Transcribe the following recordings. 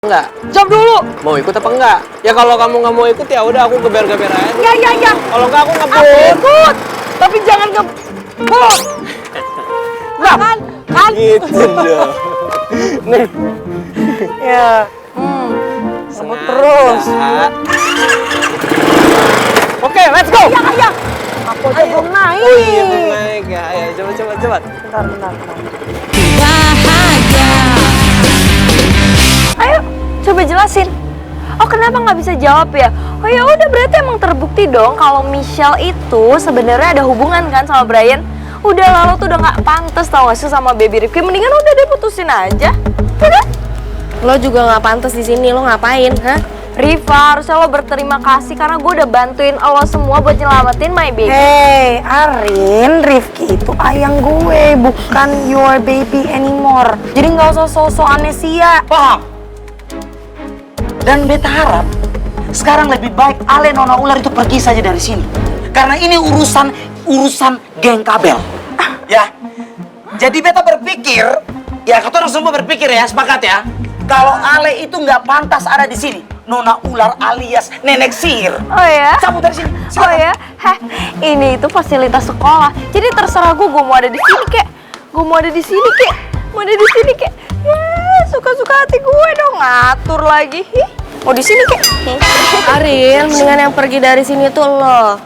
Enggak? Jawab dulu. Mau ikut apa enggak? Ya kalau kamu nggak mau ikut ya udah aku geber-geber aja. Ya. Kalau enggak aku Aku ngebut. ikut. Tapi jangan ngebut. Nah, kan? Gitu dong. Nih. Ya. Ngebut terus. Oke, let's go. Ya. Aku aja belum naik. Oh iya, belum naik ya. Ayo, cepat. Bentar. Ayo, coba jelasin. Oh, kenapa nggak bisa jawab ya? Oh ya udah, berarti emang terbukti dong kalau Michelle itu sebenarnya ada hubungan kan sama Brian. Udah lalu tuh udah nggak pantas tau gak sih sama baby Rifki. Mendingan udah deh putusin aja. Udah. Lo juga nggak pantas di sini. Lo ngapain, hah? Riva, harusnya lo berterima kasih karena gue udah bantuin lo semua buat nyelamatin my baby. Hey, Arin, Rifki itu ayang gue, bukan your baby anymore. Jadi nggak usah sosok amnesia. Paham? Dan beta harap sekarang lebih baik Ale Nona Ular itu pergi saja dari sini. Karena ini urusan geng kabel. Ya. Jadi beta berpikir, ya kata orang semua berpikir ya, sepakat ya. Kalau Ale itu nggak pantas ada di sini. Nona Ular alias nenek sihir. Oh ya? Cabut dari sini. Oh Silakan. ya? Heh, ini itu fasilitas sekolah. Jadi terserah gue mau ada di sini kek. Gue mau ada di sini kek. Mau ada di sini kek. Ya, suka-suka hati gue dong, ngatur lagi. Mau di sini kek. Arin, mendingan yang pergi dari sini tuh lo.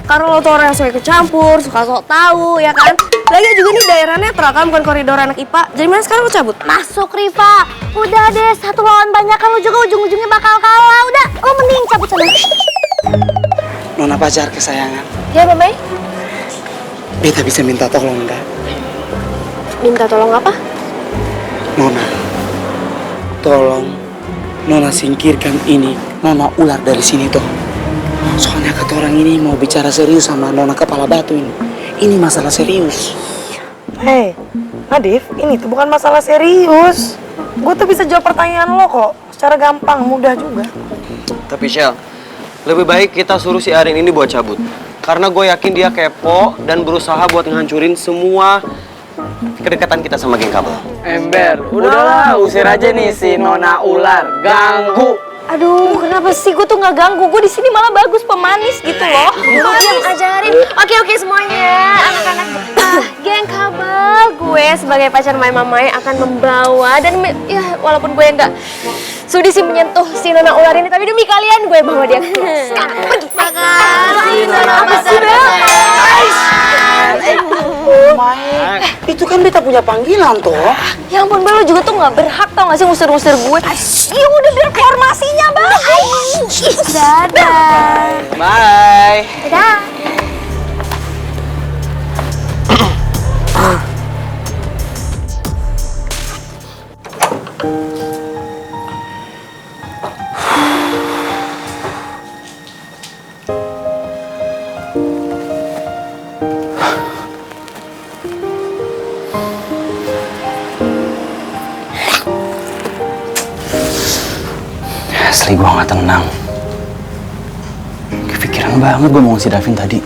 Karena lo tuh orang yang suka ikut campur, suka sok tahu, ya kan? Lagi juga nih daerah netral kan, bukan koridor anak IPA. Jadi mana sekarang lo cabut? Masuk Riva, udah deh satu lawan banyak kan lo juga ujung-ujungnya bakal kalah. Udah, lo mending cabut sana. Nona pacar kesayangan. Ya, Mamai. Beta bisa minta tolong enggak? Minta tolong apa? Nona, tolong Nona singkirkan ini Nona Ular dari sini toh. Soalnya kata orang ini mau bicara serius sama Nona Kepala Batu ini. Ini masalah serius. Hey, Nadif, ini tuh bukan masalah serius. Gue tuh bisa jawab pertanyaan lo kok, secara gampang, mudah juga. Tapi Shell, lebih baik kita suruh si Arin ini buat cabut. Karena gue yakin dia kepo dan berusaha buat ngancurin semua kedekatan kita sama geng kabel. Ember, udahlah usir aja nih si Nona Ular. Ganggu. Aduh, kenapa sih gue tuh nggak ganggu? Gue di sini malah bagus, pemanis gitu loh. Lo diam ajarin. Oke semuanya, anak-anak geng kabel. Gue sebagai pacar Mamai akan membawa dan ya walaupun gue nggak sudi sih menyentuh si Nona Ular ini, tapi demi kalian gue bawa dia. Sekarang pergi. Makasih Nona Apa sih, Itu kan beta punya panggilan toh. Ya ampun, Bel, lo juga tuh nggak berhak tau gak sih ngusir-ngusir gue. Ya udah biar formasinya, Bel. Dadah. Bye. Dadah. Asli gue gak tenang. Kepikiran banget gue mau ngasih Davin tadi.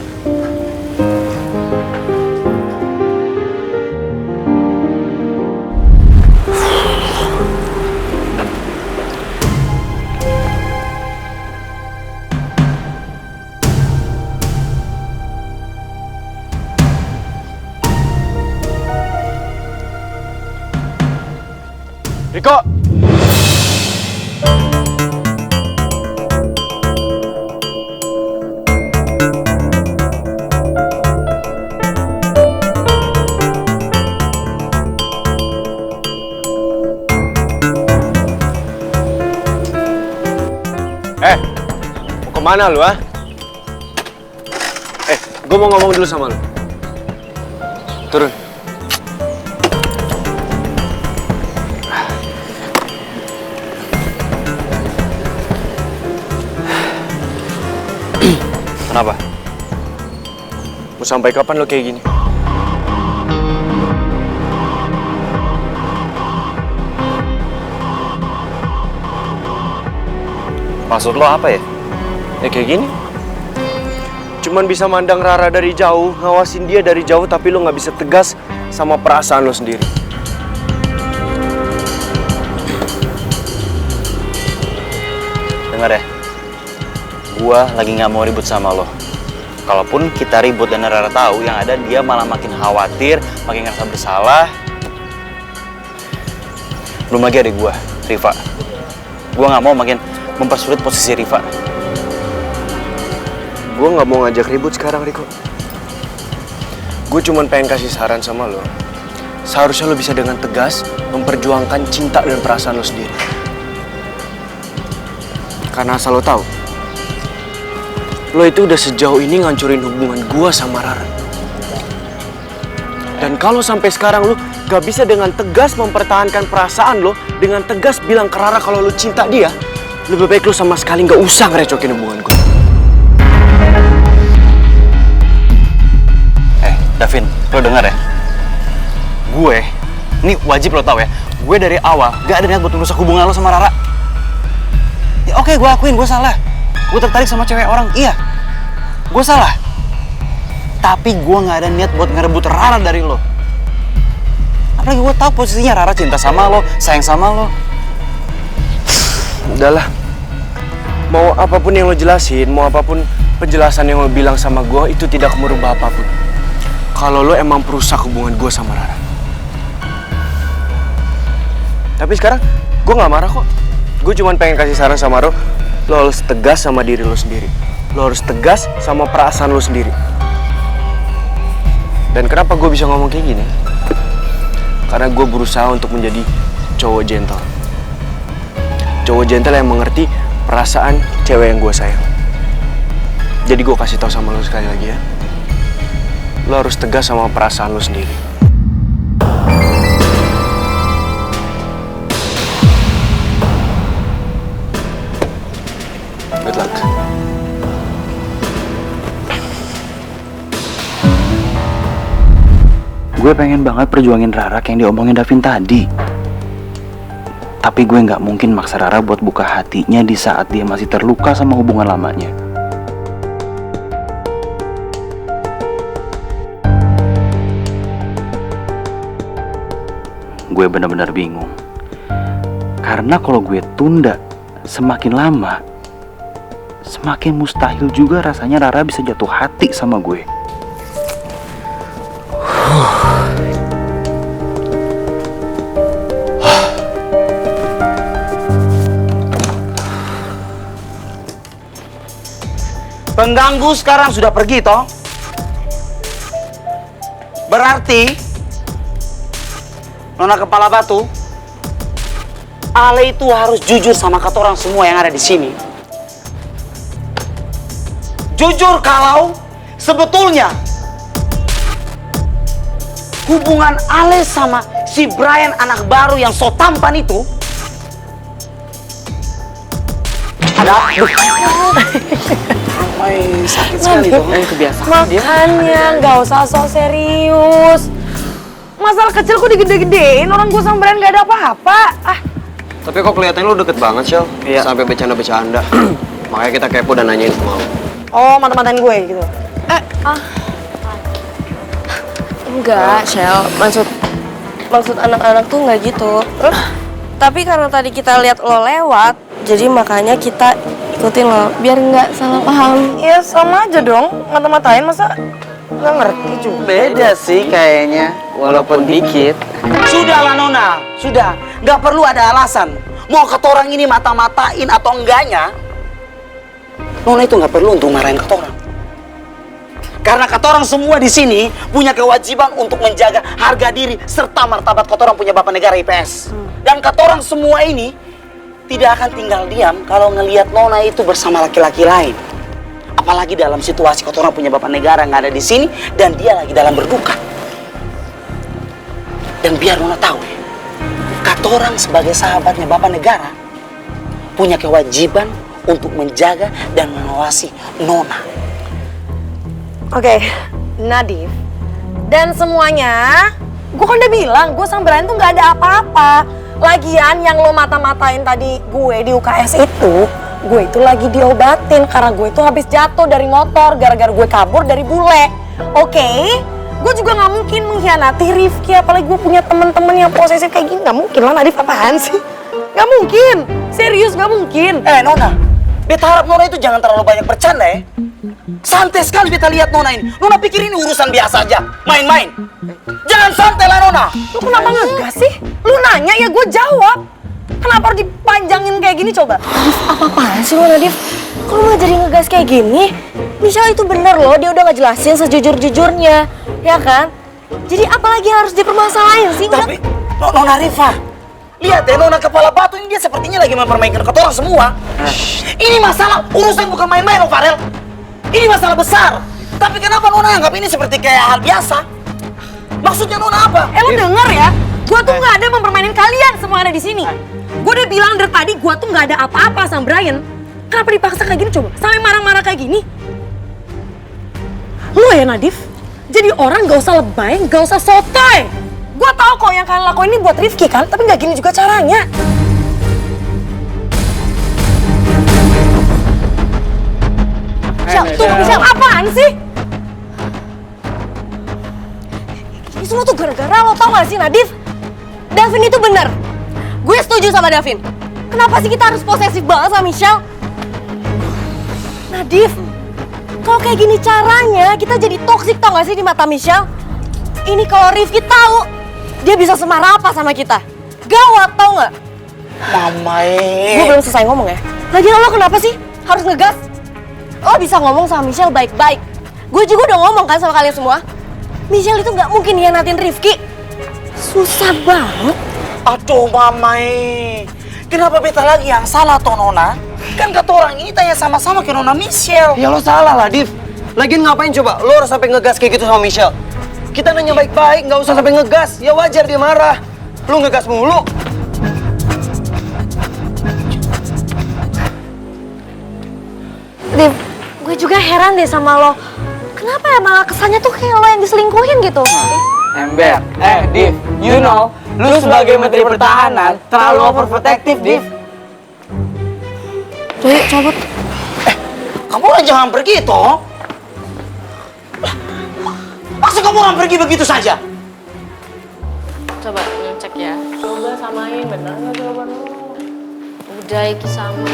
Riko. Mau kemana lu, ah? Gue mau ngomong dulu sama lu. Turun. Kenapa? Mau sampai kapan lo kayak gini? Maksud lo apa ya? Ya kayak gini. Cuman bisa mandang Rara dari jauh, ngawasin dia dari jauh, tapi lo nggak bisa tegas sama perasaan lo sendiri. Dengar ya, gua lagi nggak mau ribut sama lo. Kalaupun kita ribut dan Rara tahu, yang ada dia malah makin khawatir, makin ngerasa bersalah. Belum lagi ada gua, Riva. Gua nggak mau makin mempersulit posisi Riva. Gue nggak mau ngajak ribut sekarang, Riko. Gue cuman pengen kasih saran sama lo. Seharusnya lo bisa dengan tegas memperjuangkan cinta dan perasaan lo sendiri. Karena asal lo tahu, lo itu udah sejauh ini ngancurin hubungan gue sama Rara. Dan kalau sampai sekarang lo gak bisa dengan tegas mempertahankan perasaan lo, dengan tegas bilang ke Rara kalau lo cinta dia, lebih baik lo sama sekali gak usah ngerecokin hubungan gue. Davin, lo denger ya? Gue, ini wajib lo tau ya, gue dari awal gak ada niat buat merusak hubungan lo sama Rara. Ya oke, gue akuin, gue salah. Gue tertarik sama cewek orang, iya. Gue salah. Tapi gue gak ada niat buat ngerebut Rara dari lo. Apalagi gue tahu posisinya Rara cinta sama lo, sayang sama lo. Udahlah, mau apapun yang lo jelasin, mau apapun penjelasan yang lo bilang sama gue, itu tidak merubah apapun. Kalau lo emang perusak hubungan gue sama Rara. Tapi sekarang gue gak marah kok. Gue cuma pengen kasih saran sama lo harus tegas sama diri lo sendiri. Lo harus tegas sama perasaan lo sendiri. Dan kenapa gue bisa ngomong kayak gini? Karena gue berusaha untuk menjadi cowok gentle. Cowok gentle yang mengerti perasaan cewek yang gue sayang. Jadi gue kasih tau sama lo sekali lagi ya. Lo harus tegas sama perasaan lo sendiri. Good luck. Gue pengen banget perjuangin Rara kayak yang diomongin Davin tadi. Tapi gue nggak mungkin maksa Rara buat buka hatinya di saat dia masih terluka sama hubungan lamanya. Gue benar-benar bingung. Karena kalau gue tunda semakin lama, semakin mustahil juga rasanya Rara bisa jatuh hati sama gue. Pengganggu sekarang sudah pergi, toh? Berarti Nona Kepala Batu, Ale itu harus jujur sama katorang semua yang ada di sini. Jujur kalau sebetulnya hubungan Ale sama si Brian anak baru yang so tampan itu ada sakit sekali tuh. Kebiasaan. Makanya nggak usah so serius. Masalah kecil kok digede-gedein, orang gue sama Brian gak ada apa-apa. Tapi kok kelihatannya lo deket banget, Shell. Iya. Sampai bercanda-bercanda. Makanya kita kepo dan nanyain sama lo. Oh, mata-matain gue gitu. Enggak, Shell. Maksud anak-anak tuh nggak gitu. Tapi karena tadi kita lihat lo lewat, jadi makanya kita ikutin lo biar nggak salah paham. Ya sama aja dong, mata-matain masa nggak ngerti juga. Beda sih kayaknya, walaupun dikit. Sudahlah Nona, sudah. Nggak perlu ada alasan. Mau katorang ini mata-matain atau enggaknya, Nona itu nggak perlu untuk marahin katorang. Karena katorang semua di sini punya kewajiban untuk menjaga harga diri serta martabat katorang punya Bapak Negara IPS. Dan katorang semua ini tidak akan tinggal diam kalau ngelihat Nona itu bersama laki-laki lain. Apalagi dalam situasi katorang punya Bapak Negara nggak ada di sini dan dia lagi dalam berduka. Dan biar Nona tahu ya, katorang sebagai sahabatnya Bapak Negara punya kewajiban untuk menjaga dan mengawasi Nona. Oke, Nadif. Dan semuanya, gue kan udah bilang, gue sama Brian tuh gak ada apa-apa. Lagian yang lo mata-matain tadi gue di UKS itu, gue itu lagi diobatin karena gue itu habis jatuh dari motor gara-gara gue kabur dari bule. Oke? Gue juga gak mungkin mengkhianati Rifki, apalagi gue punya temen-temen yang posesif kayak gini. Gak mungkin lah, Nadif, apaan sih? Gak mungkin, serius gak mungkin. Nona, Beta harap Nona itu jangan terlalu banyak bercanda ya. Santai sekali beta lihat Nona ini. Nona pikir ini urusan biasa aja, main-main. Jangan santai lah Nona. Lu kenapa ngegas sih? Lu nanya ya gue jawab. Kenapa harus dipanjangin kayak gini coba? Apa-apaan sih lo Nadif? Kalau mau jadi ngegas kayak gini, Michelle itu bener loh, dia udah ngejelasin sejujur-jujurnya, ya kan? Jadi apalagi harus dipermasalahin sih? Tapi Nona Rifa, lihat ya Nona kepala batu ini dia sepertinya lagi mempermainkan ketorong semua. Ini masalah urusan bukan main-main loh Farel. Ini masalah besar. Tapi kenapa Nona anggap ini seperti kayak hal biasa? Maksudnya Nona apa? Lu denger ya? Gua tuh nggak ada mempermainin kalian semua ada di sini. Gue udah bilang dari tadi gua tuh nggak ada apa-apa sama Brian. Kenapa dipaksa kayak gini coba? Sampai marah-marah kayak gini? Lu ya Nadif, jadi orang gak usah lebay, gak usah sotoy. Gua tahu kok yang kalian lakuin ini buat Rifki kan, tapi nggak gini juga caranya. Michelle, apaan sih? Ini semua tuh gara-gara lo, tau gak sih Nadif? Davin itu bener. Gue setuju sama Davin. Kenapa sih kita harus posesif banget sama Michelle? Nadif, kalau kayak gini caranya, kita jadi toksik tau gak sih di mata Michelle? Ini kalau Rifki tahu, dia bisa semarah apa sama kita? Gawat tau gak? Gue belum selesai ngomong ya. Lagian lo kenapa sih harus ngegas? Lo bisa ngomong sama Michelle baik-baik. Gue juga udah ngomong kan sama kalian semua. Michelle itu nggak mungkin hianatin Rifki. Susah banget. Aduh Mamai, kenapa beta lagi yang salah toh Nona? Kan kata orang ini tanya sama-sama ke Nona Michelle. Ya lo salah lah, Div. Lagian ngapain coba? Lo harus sampai ngegas kayak gitu sama Michelle. Kita nanya baik-baik, nggak usah sampai ngegas. Ya wajar dia marah. Lo ngegas mulu. Div, gue juga heran deh sama lo. Kenapa ya malah kesannya tuh kayak lo yang diselingkuhin gitu? Ember, Div, you know, lu sebagai Menteri Pertahanan terlalu overprotective, Div. Tuh, yuk cabut. Kamu kan jangan pergi toh. Masa kamu orang pergi begitu saja? Coba ngecek ya. Coba samain, bener nggak jawaban lo? Udah, iki sama.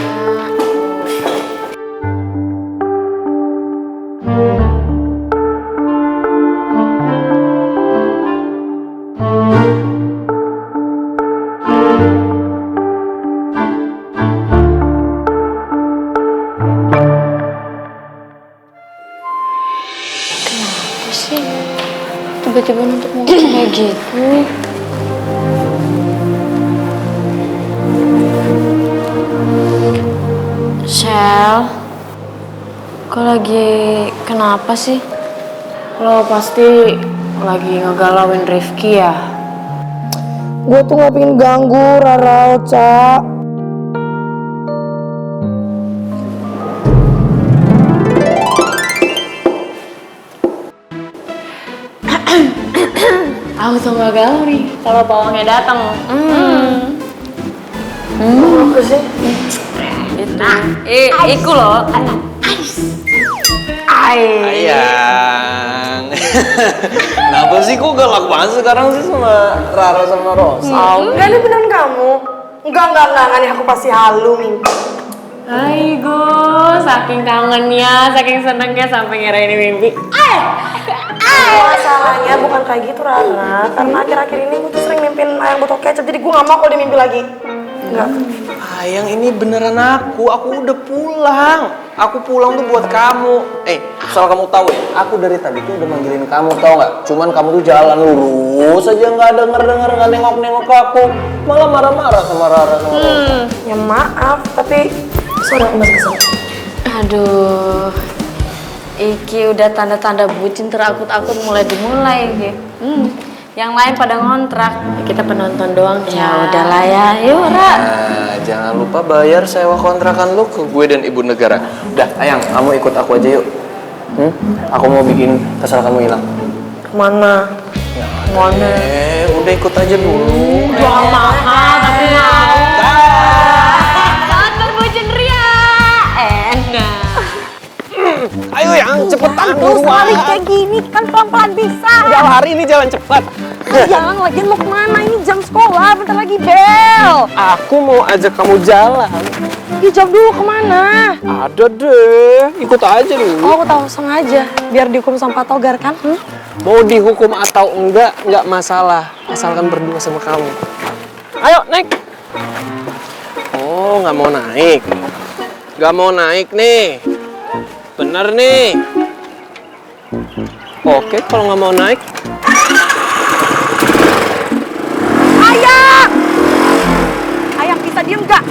Tiba-tiba untuk ngomong kayak gitu. Shell, kok lagi kenapa sih? Lo pasti lagi ngegalauin Rifki ya? Gue tuh gak pengen ganggu Rara, Ocha. Aku tuh gak galau nih kalau bawangnya datang. Apa sih? Itu. Iku loh. Ayang. Kenapa sih kok galak banget sekarang sih sama Rara sama Rosa? Enggak, ini beneran kamu. Enggak, nih aku pasti halu mimpi. Hai saking kangennya, saking senengnya sampai ngira ini mimpi. Masalahnya bukan kayak gitu Rara, karena akhir-akhir ini gue tuh sering mimpin ayam botol kecap, jadi gue gak mau kalau dia mimpi lagi. Enggak. Ayang, ini beneran aku udah pulang. Aku pulang tuh buat kamu. Asal kamu tahu ya, aku dari tadi tuh udah manggilin kamu, tau nggak? Cuman kamu tuh jalan lurus aja, nggak denger, nggak nengok ke aku, malah marah-marah sama Rara sama Rosa. Ya maaf, tapi sorry aku masih kesel. Aduh, iki udah tanda-tanda bucin terakut-akut mulai dimulai gitu. Yang lain pada ngontrak, kita penonton doang. Ya udahlah ya, yuk Ra. Nah, jangan lupa bayar sewa kontrakan lu ke gue dan ibu negara. Udah, Ayang, kamu ikut aku aja yuk. Aku mau bikin kesal kamu hilang. Kemana? Ya, mana? Udah ikut aja dulu. Jual mahal tapi mau. Nonton bucin Ria. Enak. Ayo Yang. cepetan terus buruan. balik kayak gini kan pelan-pelan bisa. Jalan hari ini jalan cepat. Jalan lagi mau kemana? Ini jam sekolah, bentar lagi bel. Aku mau ajak kamu jalan. Ya jawab dulu kemana? Ada deh, ikut aja dulu. Oh aku tahu sengaja, biar dihukum sama Pak Togar kan? Mau dihukum atau enggak masalah. Asalkan berdua sama kamu. Ayo, naik. Oh, nggak mau naik. Nggak mau naik nih. Bener nih. Oke, kalau nggak mau naik. Ayah! Ayah bisa diem gak?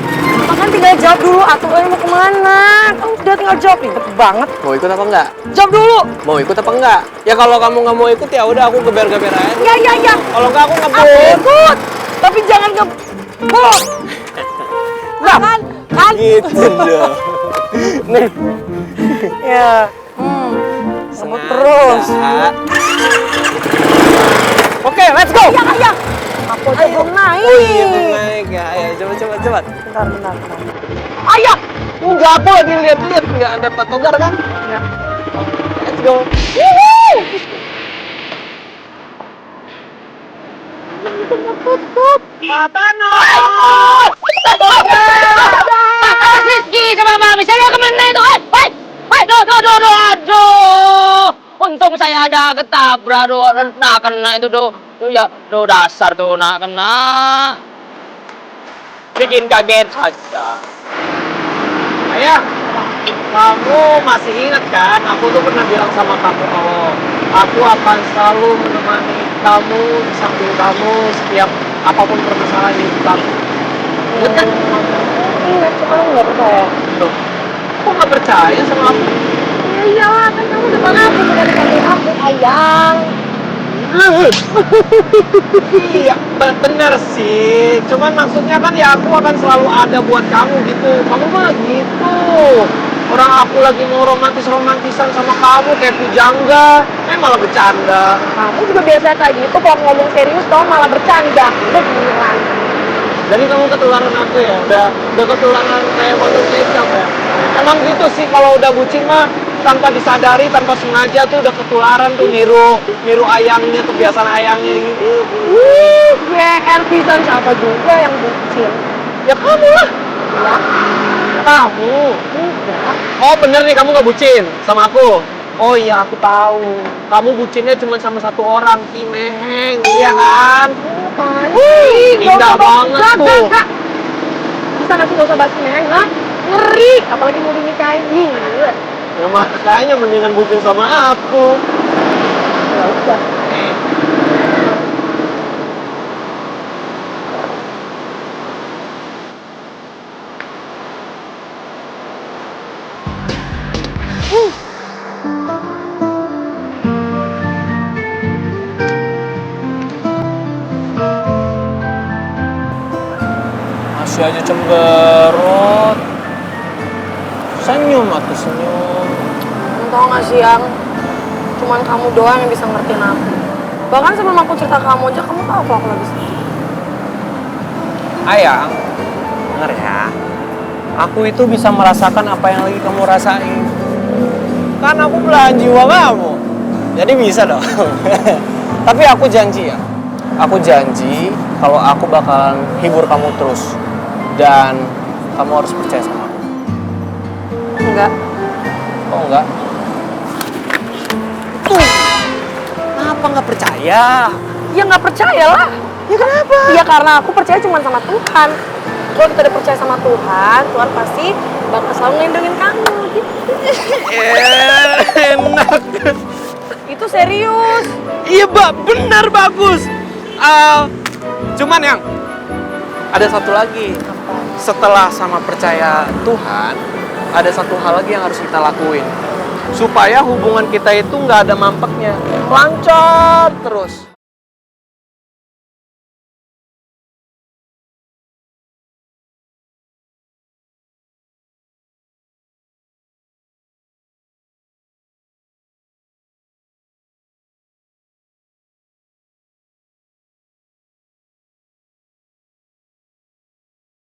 Makan tinggal jawab dulu, atuh mau kemana? Kan udah tinggal jawab, ribet banget. Mau ikut apa enggak? Jawab dulu. Mau ikut apa enggak? Ya kalau kamu nggak mau ikut ya udah aku geber-geber aja. Ya. Kalau enggak aku Aku ngebut. ikut, tapi jangan ngebut. Nah, kan? Gitu dong. Nih. Ya. Sebut terus. Oke, let's go. Ayah. Aku aja belum naik. Oh iya, belum naik ya. Ayo, cepat. Bentar. Ayah! Enggak, aku lagi lihat-lihat. Enggak ada Pak Togar kan? Enggak. Let's go. Rizky sama Mami, saya kemana itu? Aduh. Untung saya ada ketabrak, nah kena itu tuh ya, dasar tuh, nah kena. Bikin kaget saja. Ayah, kamu masih ingat kan? Aku tuh pernah bilang sama kamu kalau aku akan selalu menemani kamu di samping kamu setiap apapun permasalahan di hidup kamu. Ingat kan? Iya, cuma lu nggak percaya. Loh, kok nggak percaya sama aku? Ya iyalah, kan kamu depan aku, bukan depan aku, ayang. Iya, bener sih. Cuman maksudnya kan ya aku akan selalu ada buat kamu gitu. Kamu mah gitu. Orang aku lagi mau romantisan sama kamu kayak pujangga, malah bercanda. Kamu juga biasa kayak gitu, kalau ngomong serius tau malah bercanda. Udah beneran. Jadi kamu ketularan aku ya, udah ketularan kayak botol kecap ya. Emang gitu sih kalau udah bucin mah tanpa disadari, tanpa sengaja tuh udah ketularan tuh niru ayangnya, kebiasaan ayangnya gitu. GR pisan siapa juga yang bucin? Ya kamu lah. Ya, Kamu? enggak. Oh bener nih kamu nggak bucin sama aku? Oh iya aku tahu. Kamu bucinnya cuma sama satu orang, Kimeheng, iya kan? Indah banget tuh. Bisa nanti gak usah bahas Neng, ha? Ngeri, apalagi mau dinikahin. Gila. Ya makanya mendingan bucin sama aku. Ya udah. Masih aja cemberut. Senyum atau senyum. Tau gak sih, Yang? Cuman kamu doang yang bisa ngertiin aku. Bahkan sebelum aku cerita ke kamu aja, kamu tau kalau aku lagi sedih. Ayang, denger ya. Aku itu bisa merasakan apa yang lagi kamu rasain. Kan aku belahan jiwa kamu. Jadi bisa dong. Tapi aku janji ya. Aku janji kalau aku bakalan hibur kamu terus. Dan kamu harus percaya sama aku. Enggak. Oh enggak? Kenapa nggak percaya? Ya nggak percaya lah. Ya kenapa? Ya karena aku percaya cuma sama Tuhan. Kalau kita udah percaya sama Tuhan, Tuhan pasti bakal selalu ngelindungin kamu gitu. Enak. Itu serius. Iya, Mbak, benar bagus. Cuman yang ada satu lagi. Setelah sama percaya Tuhan, ada satu hal lagi yang harus kita lakuin. Supaya hubungan kita itu nggak ada mampeknya. Lancar terus.